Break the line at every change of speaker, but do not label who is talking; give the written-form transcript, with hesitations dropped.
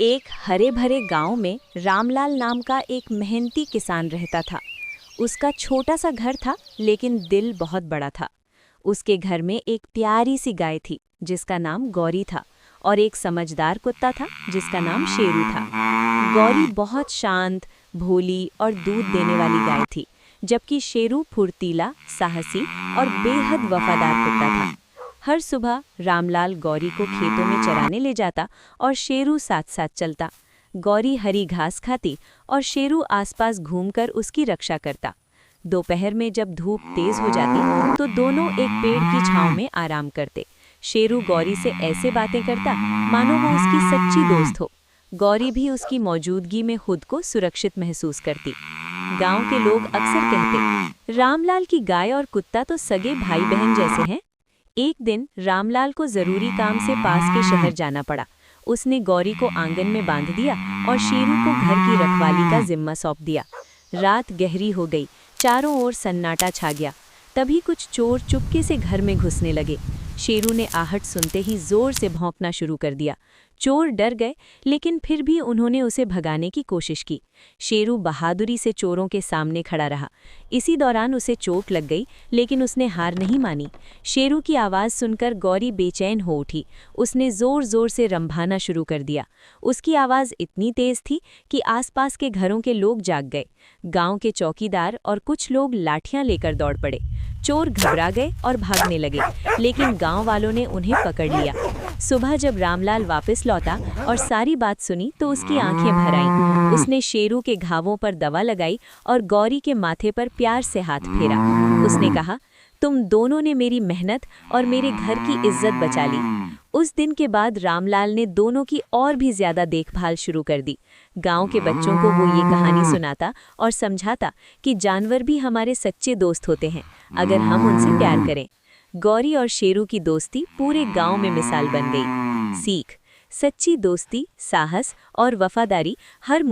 एक हरे भरे गांव में रामलाल नाम का एक मेहनती किसान रहता था। उसका छोटा सा घर था, लेकिन दिल बहुत बड़ा था। उसके घर में एक प्यारी सी गाय थी जिसका नाम गौरी था, और एक समझदार कुत्ता था जिसका नाम शेरू था। गौरी बहुत शांत, भोली और दूध देने वाली गाय थी, जबकि शेरू फुर्तीला, साहसी और बेहद वफादार कुत्ता था। हर सुबह रामलाल गौरी को खेतों में चराने ले जाता और शेरू साथ साथ चलता। गौरी हरी घास खाती और शेरू आसपास घूमकर उसकी रक्षा करता। दोपहर में जब धूप तेज हो जाती तो दोनों एक पेड़ की छांव में आराम करते। शेरू गौरी से ऐसे बातें करता मानो वो उसकी सच्ची दोस्त हो। गौरी भी उसकी मौजूदगी में खुद को सुरक्षित महसूस करती। गांव के लोग अक्सर कहते, रामलाल की गाय और कुत्ता तो सगे भाई बहन जैसे हैं। एक दिन रामलाल को जरूरी काम से पास के शहर जाना पड़ा। उसने गौरी को आंगन में बांध दिया और शेरू को घर की रखवाली का जिम्मा सौंप दिया। रात गहरी हो गई, चारों ओर सन्नाटा छा गया। तभी कुछ चोर चुपके से घर में घुसने लगे। शेरू ने आहट सुनते ही जोर से भौंकना शुरू कर दिया। चोर डर गए, लेकिन फिर भी उन्होंने उसे भगाने की कोशिश की। शेरू बहादुरी से चोरों के सामने खड़ा रहा। इसी दौरान उसे चोट लग गई, लेकिन उसने हार नहीं मानी। शेरू की आवाज़ सुनकर गौरी बेचैन हो उठी। उसने जोर जोर से रंभाना शुरू कर दिया। उसकी आवाज़ इतनी तेज थी कि आसपास के घरों के लोग जाग गए। गांव के चौकीदार और कुछ लोग लाठियां लेकर दौड़ पड़े। चोर घबरा गए और भागने लगे, लेकिन गांव वालों ने उन्हें पकड़ लिया। सुबह जब रामलाल वापस लौटा और सारी बात सुनी तो उसकी आंखें भर आईं। उसने शेरू के घावों पर दवा लगाई और गौरी के माथे पर प्यार से हाथ फेरा। उसने कहा, तुम दोनों ने मेरी मेहनत और मेरे घर की इज्जत बचा ली। उस दिन के बाद रामलाल ने दोनों की और भी ज्यादा देखभाल शुरू कर दी। गांव के बच्चों को वो ये कहानी सुनाता और समझाता कि जानवर भी हमारे सच्चे दोस्त होते हैं, अगर हम उनसे प्यार करें। गौरी और शेरू की दोस्ती पूरे गांव में मिसाल बन गई। सीख: सच्ची दोस्ती, साहस और वफादारी हर